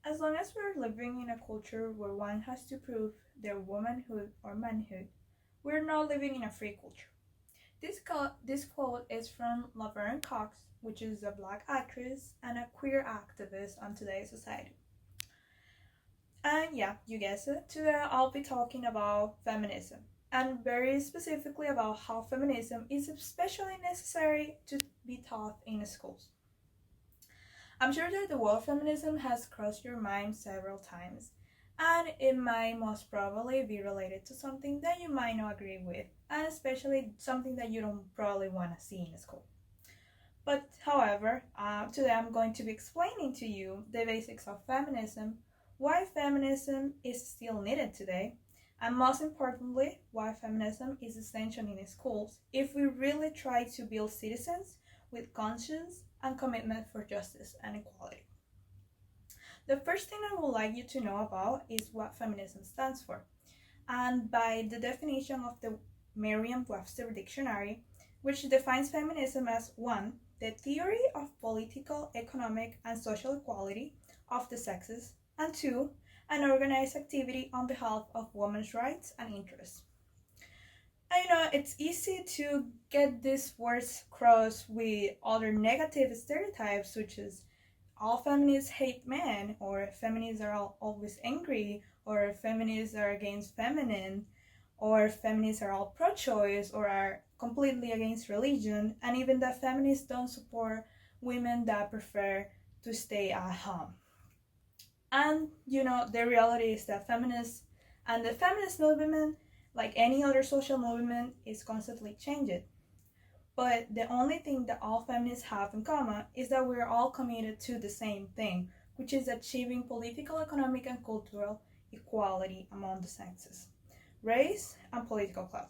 As long as we're living in a culture where one has to prove their womanhood or manhood, we're not living in a free culture. This quote is from Laverne Cox, which is a black actress and a queer activist on today's society. And yeah, you guessed it, today I'll be talking about feminism, and very specifically about how feminism is especially necessary to be taught in schools. I'm sure that the word feminism has crossed your mind several times, and it might most probably be related to something that you might not agree with, and especially something that you don't probably want to see in school. But however, today I'm going to be explaining to you the basics of feminism, why feminism is still needed today, and most importantly, why feminism is essential in schools if we really try to build citizens with conscience and commitment for justice and equality. The first thing I would like you to know about is what feminism stands for. And by the definition of the Merriam-Webster dictionary, which defines feminism as 1. The theory of political, economic, and social equality of the sexes, and 2. An organized activity on behalf of women's rights and interests. And it's easy to get these words crossed with other negative stereotypes, such as all feminists hate men, or feminists are always angry, or feminists are against feminine, or feminists are all pro-choice, or are completely against religion, and even that feminists don't support women that prefer to stay at home. And the reality is that feminists and the feminist movement, like any other social movement, is constantly changing. But the only thing that all feminists have in common is that we're all committed to the same thing, which is achieving political, economic, and cultural equality among the sexes, race, and political class.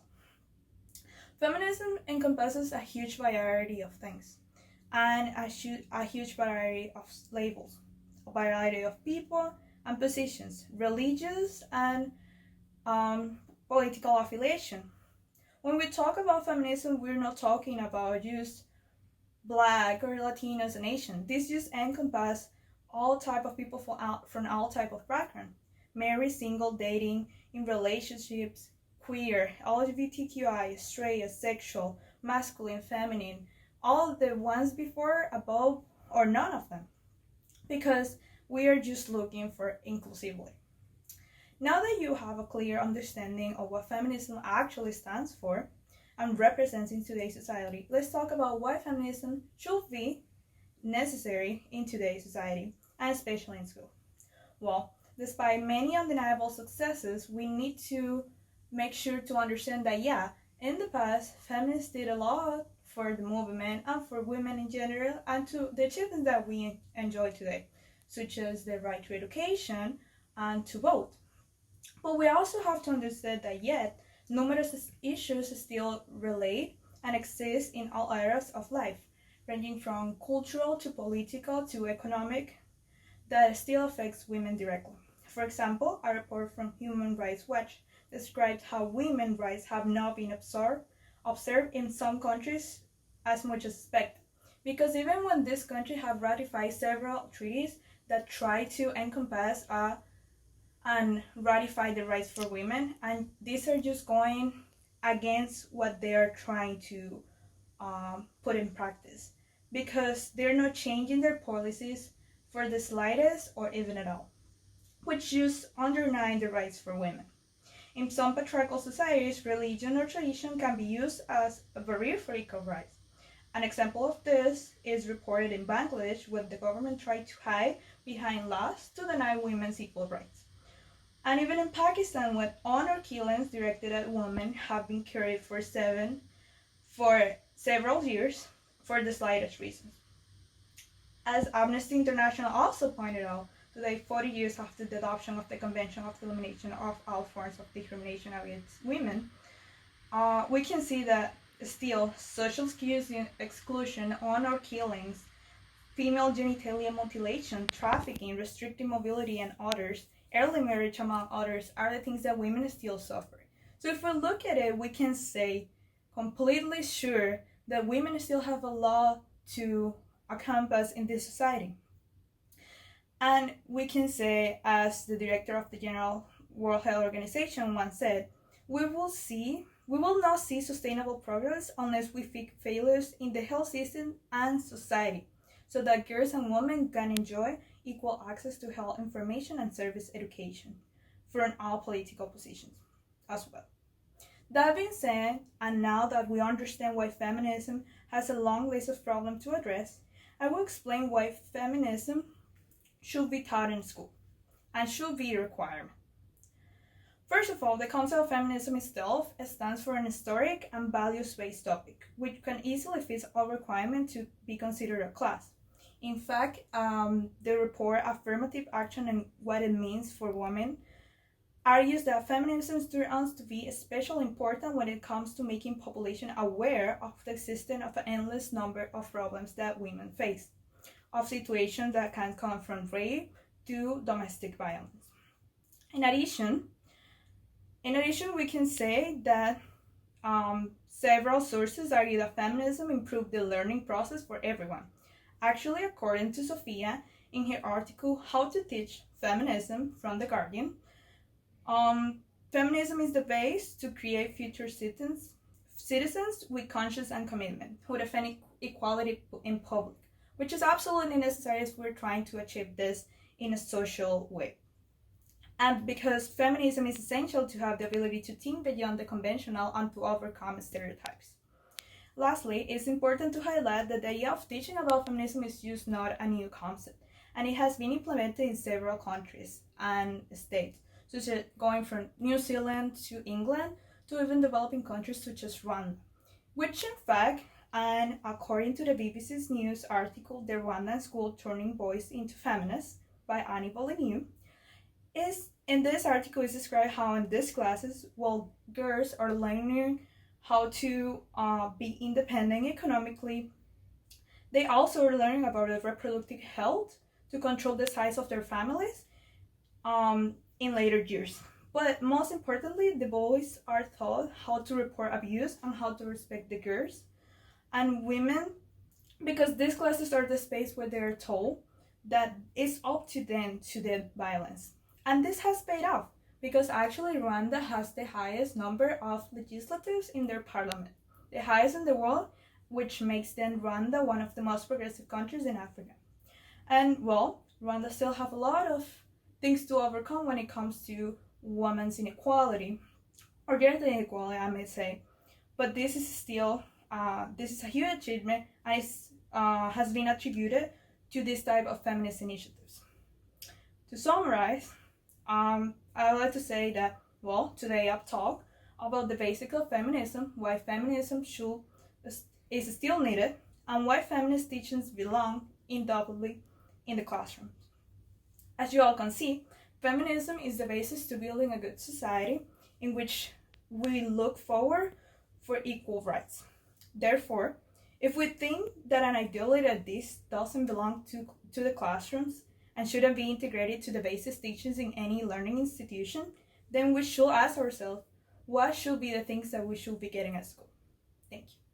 Feminism encompasses a huge variety of things and a huge variety of labels, a variety of people and positions, religious and political affiliation. When we talk about feminism, we're not talking about just Black or Latino as a nation. This just encompasses all type of people from all type of background. Married, single, dating, in relationships, queer, LGBTQI, straight, asexual, masculine, feminine, all the ones before, above, or none of them. Because we are just looking for inclusivity. Now that you have a clear understanding of what feminism actually stands for and represents in today's society, let's talk about why feminism should be necessary in today's society, and especially in school. Well, despite many undeniable successes, we need to make sure to understand that, yeah, in the past, feminists did a lot for the movement and for women in general, and to the achievements that we enjoy today, such as the right to education and to vote. But we also have to understand that yet numerous issues still relate and exist in all areas of life, ranging from cultural to political to economic, that still affects women directly. For example, a report from Human Rights Watch describes how women's rights have not been observed in some countries as much as expected. Because even when these countries have ratified several treaties that try to encompass and ratify the rights for women, and these are just going against what they are trying to put in practice, because they're not changing their policies for the slightest or even at all, which just undermine the rights for women. In some patriarchal societies, religion or tradition can be used as a barrier for equal rights. An example of this is reported in Bangladesh, where the government tried to hide behind laws to deny women's equal rights. And even in Pakistan, when honor killings directed at women have been carried for several years for the slightest reasons. As Amnesty International also pointed out, today, 40 years after the adoption of the Convention of the Elimination of All Forms of Discrimination Against Women, we can see that still social exclusion, honor killings, female genitalia mutilation, trafficking, restricted mobility, and others, early marriage among others, are the things that women still suffer. So if we look at it, we can say completely sure that women still have a lot to encompass in this society. And we can say, as the director of the General World Health Organization once said, we will not see sustainable progress unless we fix failures in the health system and society, so that girls and women can enjoy equal access to health information and service education from all political positions as well. That being said, and now that we understand why feminism has a long list of problems to address, I will explain why feminism should be taught in school and should be a requirement. First of all, the concept of feminism itself stands for an historic and values-based topic, which can easily fit a requirement to be considered a class. In fact, the report Affirmative Action and What It Means for Women argues that feminism turns to be especially important when it comes to making population aware of the existence of an endless number of problems that women face, of situations that can come from rape to domestic violence. In addition, we can say that several sources argue that feminism improved the learning process for everyone. Actually, according to Sophia, in her article How to Teach Feminism from The Guardian, feminism is the base to create future citizens with conscience and commitment who defend equality in public, which is absolutely necessary as we're trying to achieve this in a social way. And because feminism is essential to have the ability to think beyond the conventional and to overcome stereotypes. Lastly, it's important to highlight that the idea of teaching about feminism is just not a new concept, and it has been implemented in several countries and states, such as going from New Zealand to England to even developing countries such as Rwanda, which in fact, and according to the BBC's news article, The Rwandan School Turning Boys into Feminists by Annie Boliniu, is in this article is described how in these classes, while girls are learning how to be independent economically, they also are learning about their reproductive health to control the size of their families in later years. But most importantly, the boys are taught how to report abuse and how to respect the girls and women, because these classes are the space where they are told that it's up to them to the violence. And this has paid off because actually Rwanda has the highest number of legislatives in their parliament, the highest in the world, which makes then Rwanda one of the most progressive countries in Africa. And well, Rwanda still have a lot of things to overcome when it comes to women's inequality, or gender inequality, I may say. But this is still, this is a huge achievement, and it has been attributed to this type of feminist initiatives. To summarize, I would like to say that, well, today I've talked about the basics of feminism, why feminism is still needed, and why feminist teachings belong undoubtedly in the classrooms. As you all can see, feminism is the basis to building a good society in which we look forward for equal rights. Therefore, if we think that an ideology like this doesn't belong to the classrooms and shouldn't be integrated to the basic teachings in any learning institution, then we should ask ourselves, what should be the things that we should be getting at school? Thank you.